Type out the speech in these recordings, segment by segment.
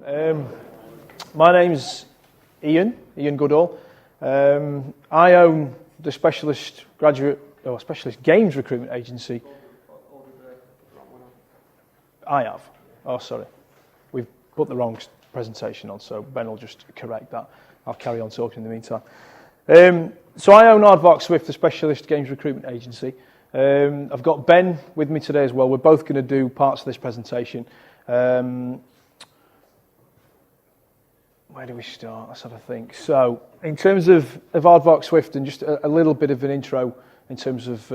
My name's Ian Goodall. I own the specialist games recruitment agency. I have. Oh, sorry. We've put the wrong presentation on, so Ben will just correct that. I'll carry on talking in the meantime. So I own Aardvark Swift, the specialist games recruitment agency. I've got Ben with me today as well. We're both going to do parts of this presentation. Where do we start? Let's have a think. So, in terms of Aardvark Swift, and just a little bit of an intro in terms of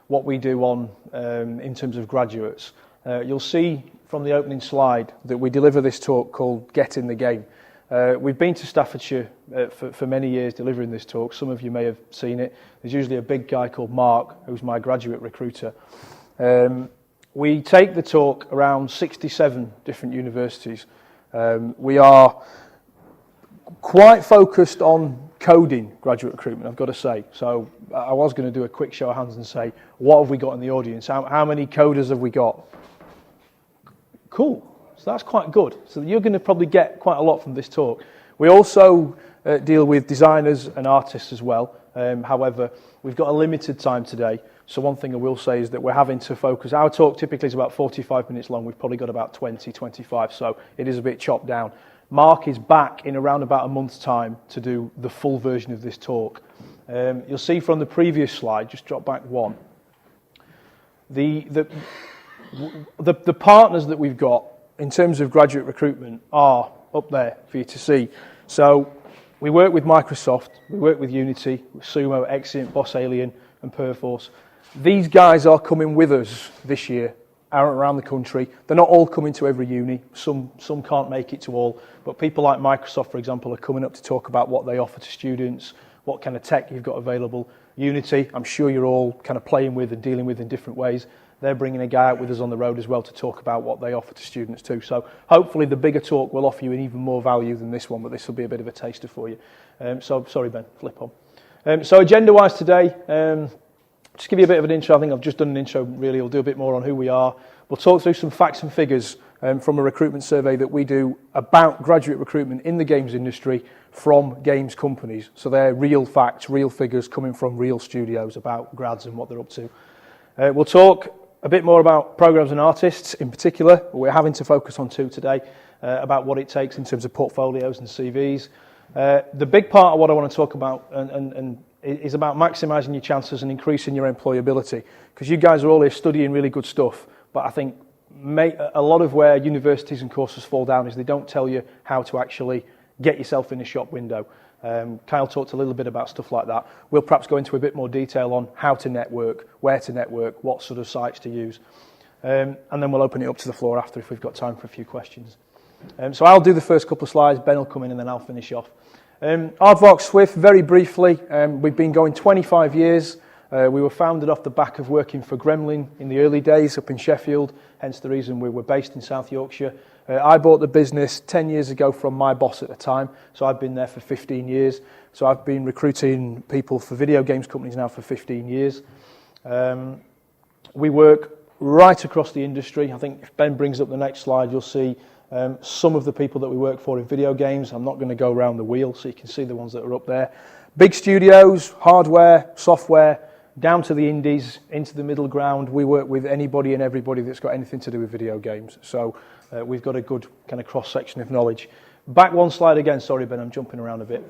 what we do in terms of graduates. You'll see from the opening slide that we deliver this talk called Get in the Game. We've been to Staffordshire for many years delivering this talk. Some of you may have seen it. There's usually a big guy called Mark, who's my graduate recruiter. We take the talk around 67 different universities. We are quite focused on coding graduate recruitment, I've got to say. So I was going to do a quick show of hands and say, what have we got in the audience? How many coders have we got? Cool. So that's quite good. So you're going to probably get quite a lot from this talk. We also deal with designers and artists as well. However, we've got a limited time today. So one thing I will say is that we're having to focus. Our talk typically is about 45 minutes long. We've probably got about 20, 25. So it is a bit chopped down. Mark is back in around about a month's time to do the full version of this talk. You'll see from the previous slide, just drop back one, the partners that we've got in terms of graduate recruitment are up there for you to see. So we work with Microsoft, we work with Unity, Sumo, Exient, Boss Alien and Perforce. These guys are coming with us this year around the country. They're not all coming to every uni. Some can't make it to all. But people like Microsoft, for example, are coming up to talk about what they offer to students, what kind of tech you've got available. Unity, I'm sure you're all kind of playing with and dealing with in different ways. They're bringing a guy out with us on the road as well to talk about what they offer to students too. So hopefully the bigger talk will offer you an even more value than this one, but this will be a bit of a taster for you. So sorry, Ben, flip on. So agenda-wise today, just give you a bit of an intro. I think I've just done an intro, really. We'll do a bit more on who we are. We'll talk through some facts and figures from a recruitment survey that we do about graduate recruitment in the games industry from games companies. So they're real facts, real figures coming from real studios about grads and what they're up to. We'll talk a bit more about programs and artists in particular. We're having to focus on two today, about what it takes in terms of portfolios and CVs. The big part of what I want to talk about and is about maximising your chances and increasing your employability, because you guys are all here studying really good stuff, but I think a lot of where universities and courses fall down is they don't tell you how to actually get yourself in a shop window. Kyle talked a little bit about stuff like that. We'll perhaps go into a bit more detail on how to network, where to network, what sort of sites to use, and then we'll open it up to the floor after if we've got time for a few questions. So I'll do the first couple of slides, Ben will come in and then I'll finish off. Aardvark Swift, very briefly, we've been going 25 years. We were founded off the back of working for Gremlin in the early days up in Sheffield, hence the reason we were based in South Yorkshire. I bought the business 10 years ago from my boss at the time, so I've been there for 15 years. So I've been recruiting people for video games companies now for 15 years. We work right across the industry. I think if Ben brings up the next slide, you'll see some of the people that we work for in video games. I'm not going to go around the wheel, so you can see the ones that are up there. Big studios, hardware, software, down to the indies, into the middle ground. We work with anybody and everybody that's got anything to do with video games. So we've got a good kind of cross-section of knowledge. Back one slide again. Sorry, Ben, I'm jumping around a bit.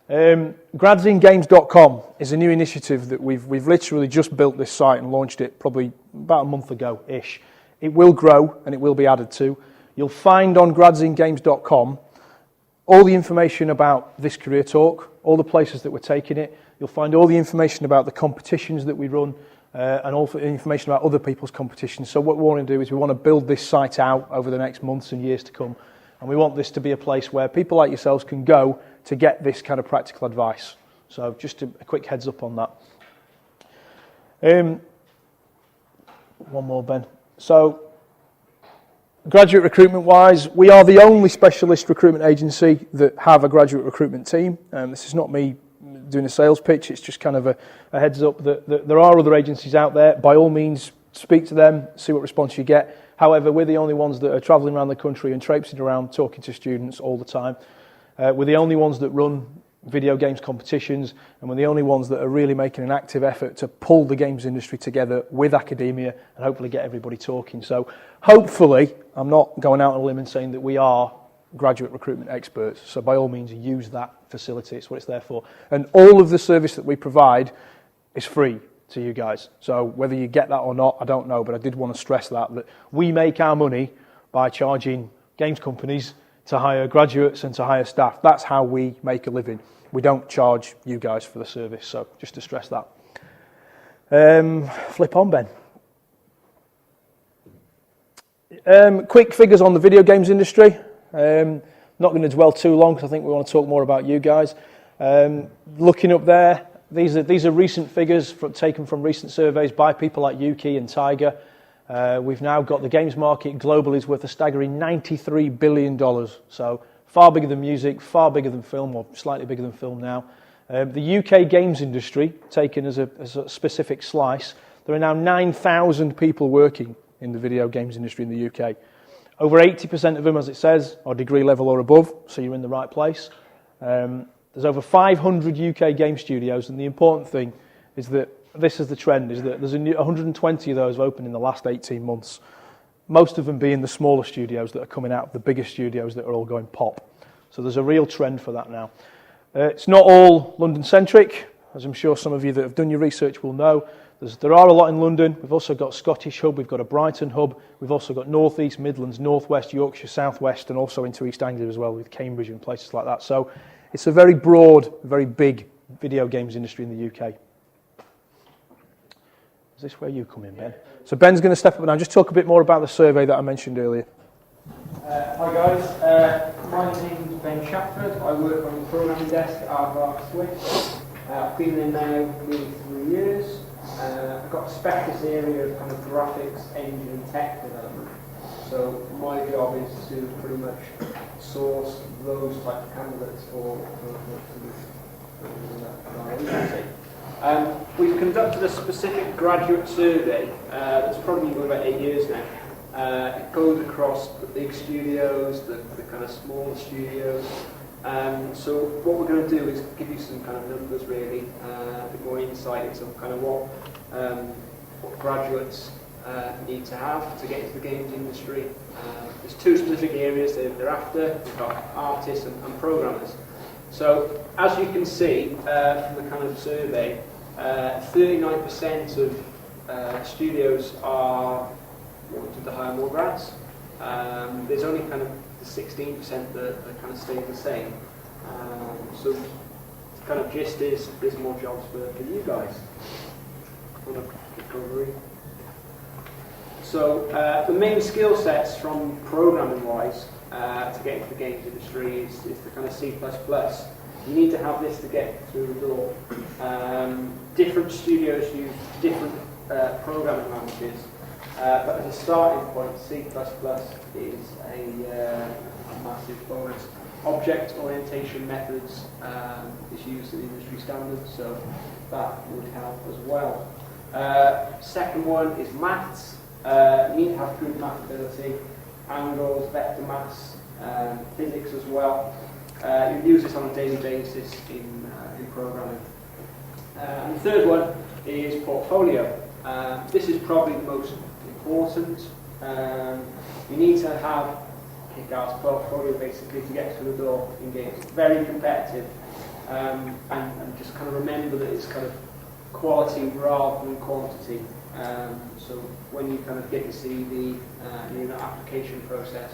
Gradsingames.com is a new initiative that we've literally just built this site and launched it probably about a month ago-ish. It will grow and it will be added to. You'll find on gradsingames.com all the information about this career talk, all the places that we're taking it. You'll find all the information about the competitions that we run and also information about other people's competitions. So what we want to do is we want to build this site out over the next months and years to come. And we want this to be a place where people like yourselves can go to get this kind of practical advice. So just a quick heads up on that. One more, Ben. So graduate recruitment wise, we are the only specialist recruitment agency that have a graduate recruitment team. This is not me doing a sales pitch, it's just kind of a heads up that there are other agencies out there. By all means, speak to them, see what response you get. However, we're the only ones that are travelling around the country and traipsing around talking to students all the time. We're the only ones that run video games competitions, and we're the only ones that are really making an active effort to pull the games industry together with academia and hopefully get everybody talking. So hopefully, I'm not going out on a limb and saying that we are graduate recruitment experts, so by all means use that facility, it's what it's there for. And all of the service that we provide is free to you guys. So whether you get that or not, I don't know, but I did want to stress that we make our money by charging games companies to hire graduates and to hire staff. That's how we make a living. We don't charge you guys for the service, so just to stress that. Flip on, Ben. Quick figures on the video games industry. Not going to dwell too long because I think we want to talk more about you guys. Looking up there, these are recent figures taken from recent surveys by people like Yuki and Tiger. We've now got the games market globally is worth a staggering $93 billion. So far bigger than music, far bigger than film, or slightly bigger than film now. The UK games industry, taken as a specific slice, there are now 9,000 people working in the video games industry in the UK. Over 80% of them, as it says, are degree level or above, so you're in the right place. There's over 500 UK game studios, and the important thing is that this is the trend, is that there's 120 of those have opened in the last 18 months. Most of them being the smaller studios that are coming out of the bigger studios that are all going pop. So there's a real trend for that now. It's not all London-centric, as I'm sure some of you that have done your research will know. There are a lot in London. We've also got a Scottish hub, we've got a Brighton hub, we've also got North East, Midlands, North West, Yorkshire, South West, and also into East Anglia as well with Cambridge and places like that. So it's a very broad, very big video games industry in the UK. Is this where you come in, Ben? So Ben's going to step up now and just talk a bit more about the survey that I mentioned earlier. Hi guys, my name is Ben Shapford. I work on the programming desk at Aardvark Switch. I've been there now nearly 3 years. I've got a specialist area of kind of graphics, engine and tech development. So my job is to pretty much source those type of candidates for our agency. We've conducted a specific graduate survey that's probably been going about 8 years now. It goes across the big studios, the kind of smaller studios. So what we're going to do is give you some kind of numbers really, a bit more insight into kind of what graduates need to have to get into the games industry. There's two specific areas they're after. We've got artists and programmers. So as you can see from the kind of survey, 39% of studios are wanting to hire more grads. There's only kind of the 16% that kind of stay the same. So the kind of gist is there's more jobs for you guys. So the main skill sets from programming wise to get into the games industry is the kind of C++. You need to have this to get through the door. Different studios use different programming languages, but as a starting point, C++ is a massive bonus. Object orientation methods is used as industry standard, so that would help as well. Second one is maths. You need to have good math ability, angles, vector maths, physics as well. You use this on a daily basis in programming. And the third one is portfolio. This is probably the most important. You need to have kick-ass portfolio basically to get through the door in games. Very competitive, and just kind of remember that it's kind of quality rather than quantity. So when you kind of get your CV in the application process,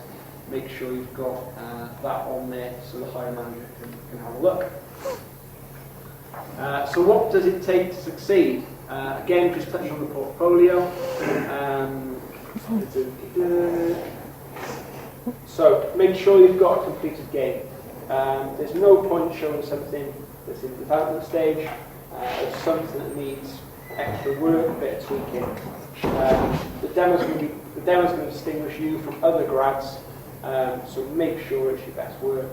make sure you've got that on there so the hiring manager can have a look. So what does it take to succeed? Again, just touching on the portfolio. So make sure you've got a completed game. There's no point showing something that's in the development stage or something that needs extra work, a bit of tweaking. The demo's going to distinguish you from other grads, so make sure it's your best work.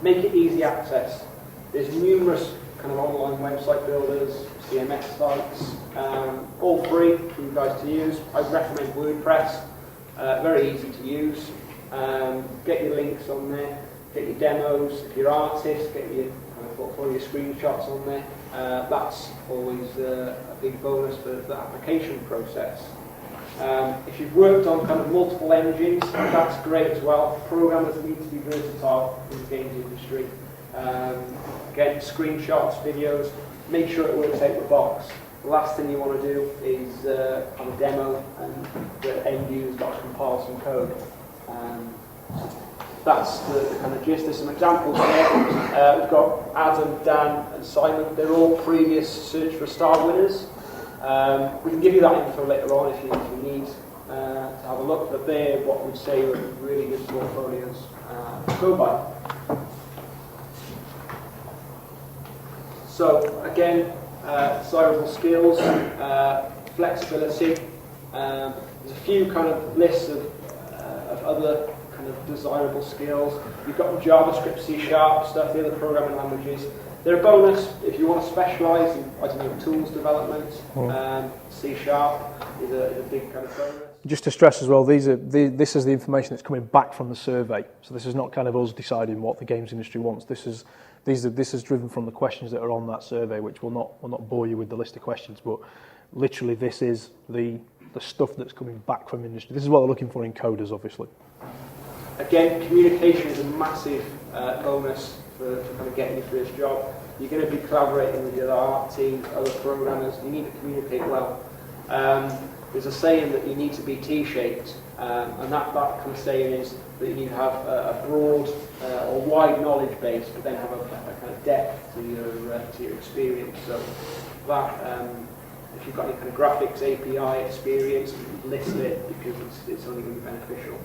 Make it easy access. There's numerous kind of online website builders, CMS sites, all free for you guys to use. I recommend WordPress. very easy to use. Get your links on there, get your demos. If you're artists, get your portfolio screenshots on there. That's always a big bonus for the application process. If you've worked on kind of multiple engines, that's great as well. Programmers need to be versatile in the games industry. Again, screenshots, videos, make sure it works out of the box. The last thing you want to do is on a demo and the end user's got to compile some code. That's the kind of gist. There's some examples here. We've got Adam, Dan and Simon. They're all previous Search for a Star winners. We can give you that info later on if you need to have a look, but they're what we'd say are really good portfolios to go by. So again, desirable skills, flexibility. There's a few kind of lists of other kind of desirable skills. You've got JavaScript, C# stuff, the other programming languages. They're a bonus if you want to specialise in, I don't know, tools development. C# is a big kind of bonus. Just to stress as well, this is the information that's coming back from the survey. So this is not kind of us deciding what the games industry wants. This is driven from the questions that are on that survey, which will not bore you with the list of questions, but literally this is the stuff that's coming back from industry. This is what they're looking for in coders, obviously. Again, communication is a massive bonus for kind of getting your first job. You're going to be collaborating with your art team, other programmers. You need to communicate well. There's a saying that you need to be T-shaped, and that kind of saying is that you need to have a broad or wide knowledge base, but then have a kind of depth to your experience. So that if you've got any kind of graphics API experience, list it because it's only going to be beneficial.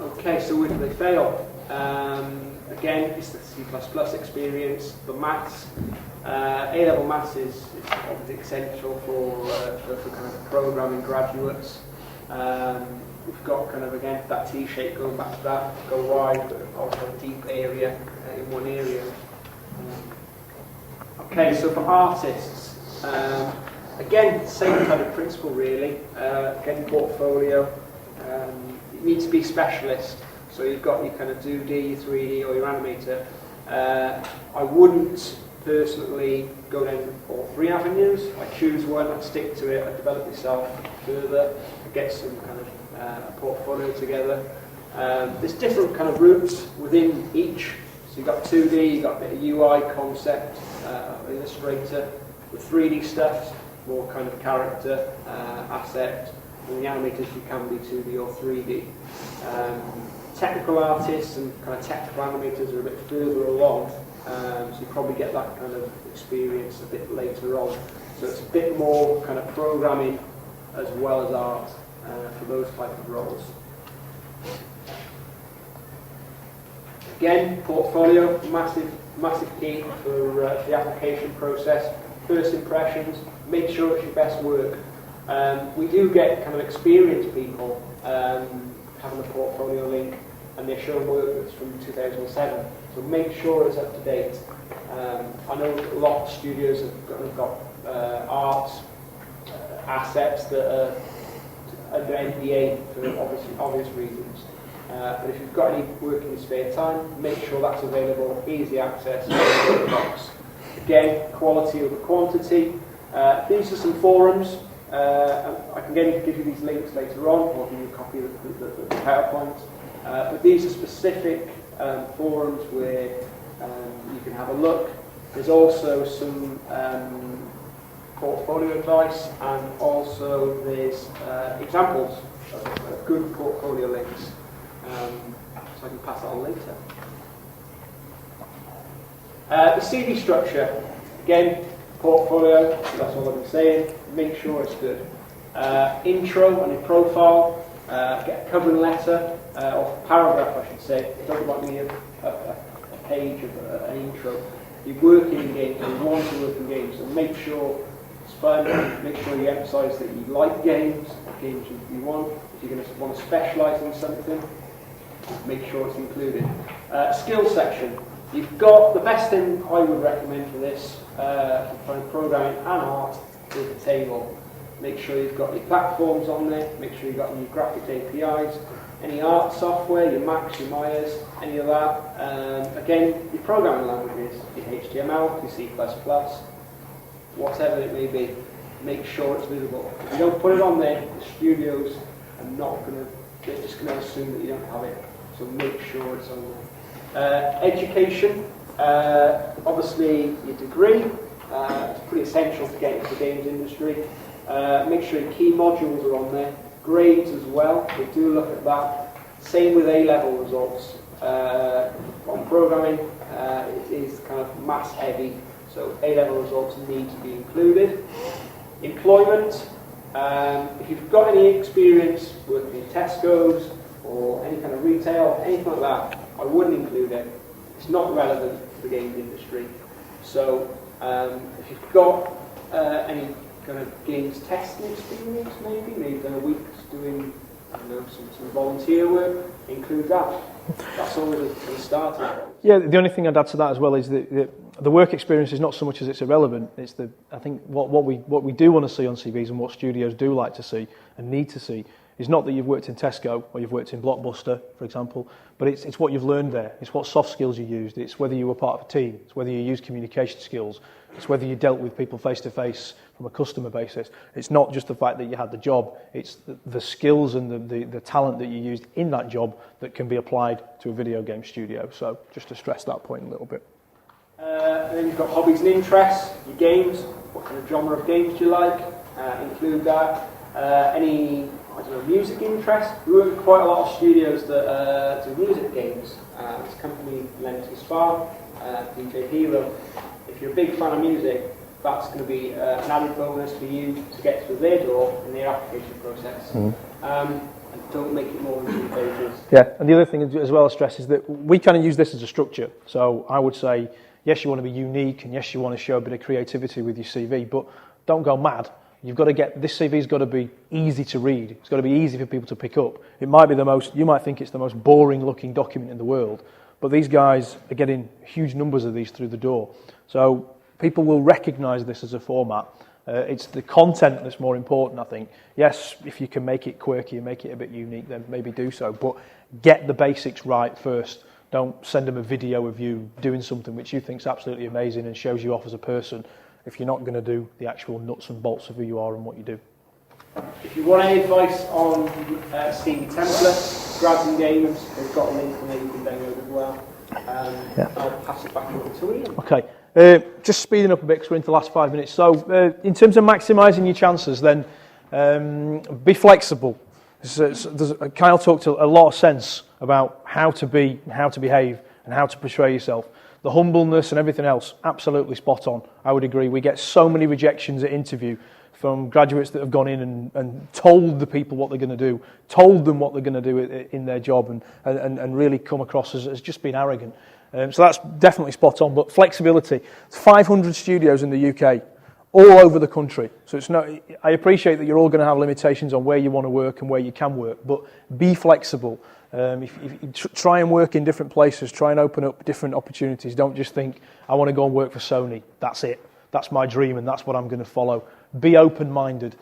Okay, so where do they fail? Again, it's the C++ experience, the maths. A-level maths is obviously essential for kind of programming graduates. We've got kind of, again, that T-shape, going back to that, go wide, but also a deep area in one area. Okay, so for artists, again, same kind of principle really. Getting portfolio, you need to be specialist. So you've got your kind of 2D, your 3D, or your animator. I wouldn't personally go down all three avenues. I choose one, I stick to it, I develop myself further, I get some kind of a portfolio together. There's different kind of routes within each. So you've got 2D, you've got a bit of UI concept, Illustrator. The 3D stuff, more kind of character, asset. And the animators, you can be 2D or 3D. Technical artists and kind of technical animators are a bit further along, so you probably get that kind of experience a bit later on. So it's a bit more kind of programming as well as art for those type of roles. Again, portfolio, massive key for the application process. First impressions, make sure it's your best work. We do get kind of experienced people having a portfolio link, and they're showing work that's from 2007. So make sure it's up to date. I know a lot of studios have got art assets that are under NDA for obvious reasons. But if you've got any work in your spare time, make sure that's available, easy access, in the box. Again, quality over quantity. These are some forums. I can give you these links later on, or give you a copy of the PowerPoint. But these are specific forums where you can have a look. There's also some portfolio advice, and also there's examples of good portfolio links. So I can pass that on later. The CD structure, again, portfolio, that's all I've been saying. Make sure it's good. Intro and a profile, get a covering letter, or paragraph I should say. It doesn't want to be a page of an intro. You're working in games, you want to work in games, so make sure it's fun, make sure you emphasise that you like games you want. If you're going to want to specialise in something, make sure it's included. Skills section. You've got the best thing I would recommend for this, for programming and art, is a table. make sure you've got your platforms on there, make sure you've got your graphic APIs, any art software, your Macs, your Mayas, any of that. Again, your programming languages, your HTML, your C++, whatever it may be, make sure it's visible. If you don't put it on there, the studios are not going to, they're just going to assume that you don't have it. So make sure it's on there. Education, obviously your degree, it's pretty essential to get into the games industry. Make sure your key modules are on there. Grades as well, we do look at that. Same with A-level results. On programming, it is kind of maths heavy, so A-level results need to be included. Employment, if you've got any experience working in Tesco's or any kind of retail, anything like that, I wouldn't include it. It's not relevant to the games industry. So if you've got any kind of games testing experience, maybe done a week's doing some volunteer work, include that. That's always a kind of starting point. Yeah, the only thing I'd add to that as well is that the work experience is not so much as it's irrelevant. It's I think what we do want to see on CVs and what studios do like to see and need to see is not that you've worked in Tesco or you've worked in Blockbuster, for example, but it's what you've learned there. It's what soft skills you used. It's whether you were part of a team. It's whether you used communication skills. It's whether you dealt with people face to face from a customer basis. It's not just the fact that you had the job. It's the skills and the talent that you used in that job that can be applied to a video game studio. So just to stress that point a little bit. And then you've got hobbies and interests, your games, what kind of genre of games do you like, include that. Any, I don't know, music interest. We work with quite a lot of studios that do music games. This company, Lennox Spa, DJ Hero. If you're a big fan of music, that's going to be an added bonus for you to get through their door in their application process. And don't make it more than 2 pages. Yeah, and the other thing as well as stress is that we kind of use this as a structure. So I would say, yes, you want to be unique, and yes, you want to show a bit of creativity with your CV, but don't go mad. You've got to get, this CV's got to be easy to read. It's got to be easy for people to pick up. It might be you might think it's the most boring looking document in the world, but these guys are getting huge numbers of these through the door. So people will recognise this as a format. It's the content that's more important, I think. Yes, if you can make it quirky and make it a bit unique, then maybe do so, but get the basics right first. Don't send them a video of you doing something which you think is absolutely amazing and shows you off as a person if you're not going to do the actual nuts and bolts of who you are and what you do. If you want any advice on CV templates, grads and games, we've got a link from there you can download as well. I'll pass it back over to Ian. Okay, just speeding up a bit because we're into the last 5 minutes. So in terms of maximising your chances, then be flexible. Kyle talked a lot of sense about how to be, how to behave, and how to portray yourself. The humbleness and everything else, absolutely spot on. I would agree. We get so many rejections at interview from graduates that have gone in and told the people what they're going to do, told them what they're going to do in their job, and really come across as just being arrogant. So that's definitely spot on. But flexibility. It's 500 studios in the UK, all over the country. So it's not. I appreciate that you're all going to have limitations on where you want to work and where you can work, but be flexible. If you try and work in different places, try and open up different opportunities. Don't just think, I want to go and work for Sony. That's it. That's my dream and that's what I'm going to follow. Be open-minded.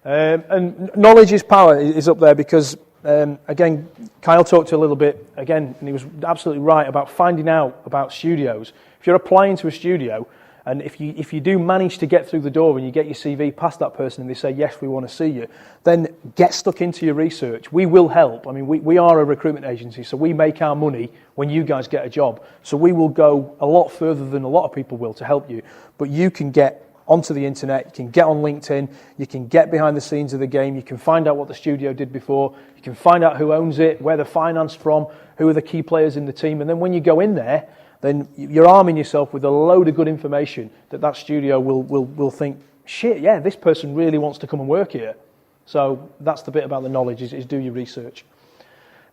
And knowledge is power is up there because, again, Kyle talked a little bit, again, and he was absolutely right about finding out about studios. If you're applying to a studio, and if you do manage to get through the door and you get your CV past that person and they say, yes, we want to see you, then get stuck into your research. We will help. I mean, we are a recruitment agency, so we make our money when you guys get a job. So we will go a lot further than a lot of people will to help you. But you can get onto the internet, you can get on LinkedIn, you can get behind the scenes of the game, you can find out what the studio did before, you can find out who owns it, where they're financed from, who are the key players in the team, and then when you go in there, then you're arming yourself with a load of good information that studio will think, shit, yeah, this person really wants to come and work here. So that's the bit about the knowledge, is do your research.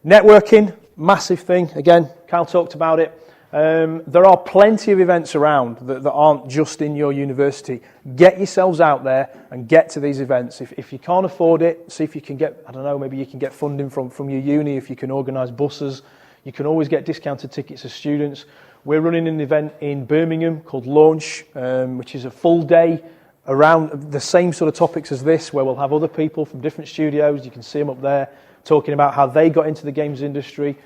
Networking, massive thing. Again, Kyle talked about it. There are plenty of events around that aren't just in your university. Get yourselves out there and get to these events. If you can't afford it, see if you can get, I don't know, maybe you can get funding from your uni, if you can organise buses. You can always get discounted tickets as students. We're running an event in Birmingham called Launch, which is a full day around the same sort of topics as this, where we'll have other people from different studios. You can see them up there talking about how they got into the games industry.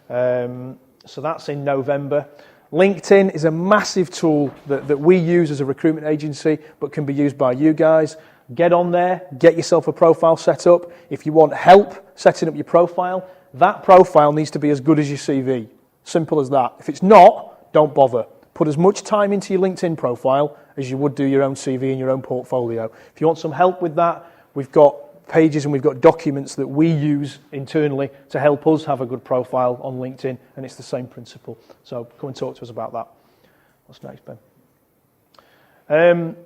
So that's in November. LinkedIn is a massive tool that we use as a recruitment agency, but can be used by you guys. Get on there, get yourself a profile set up. If you want help setting up your profile, that profile needs to be as good as your CV. Simple as that. If it's not, don't bother. Put as much time into your LinkedIn profile as you would do your own CV and your own portfolio. If you want some help with that, we've got pages and we've got documents that we use internally to help us have a good profile on LinkedIn, and it's the same principle. So come and talk to us about that. What's next, Ben?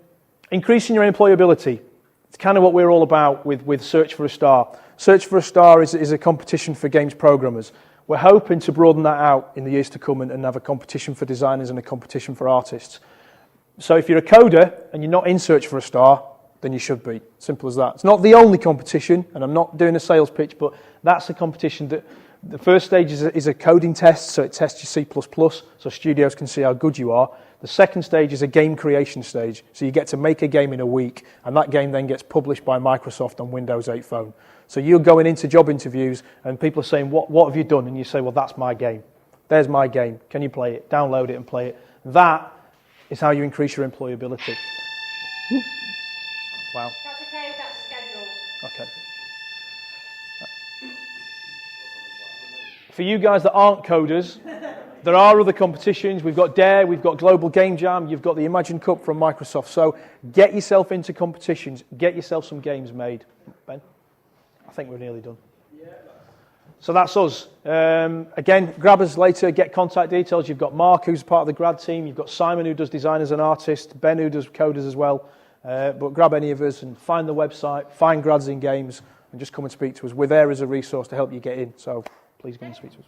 Increasing your employability. It's kind of what we're all about with Search for a Star. Search for a Star is a competition for games programmers. We're hoping to broaden that out in the years to come and have a competition for designers and a competition for artists. So if you're a coder and you're not in Search for a Star, then you should be. Simple as that. It's not the only competition, and I'm not doing a sales pitch, but that's a competition that the first stage is a coding test, so it tests your C++, so studios can see how good you are. The second stage is a game creation stage, so you get to make a game in a week, and that game then gets published by Microsoft on Windows 8 phone. So you're going into job interviews, and people are saying, what have you done? And you say, well, that's my game. There's my game. Can you play it? Download it and play it. That is how you increase your employability. Wow. That's okay, that's scheduled. Okay. For you guys that aren't coders, there are other competitions. We've got Dare, we've got Global Game Jam, you've got the Imagine Cup from Microsoft. So get yourself into competitions, get yourself some games made. Ben, I think we're nearly done. So that's us. Again, grab us later, get contact details. You've got Mark, who's part of the grad team. You've got Simon, who does designers and artists. Ben, who does coders as well. But grab any of us and find the website, find grads in games, and just come and speak to us. We're there as a resource to help you get in. So please come and speak to us.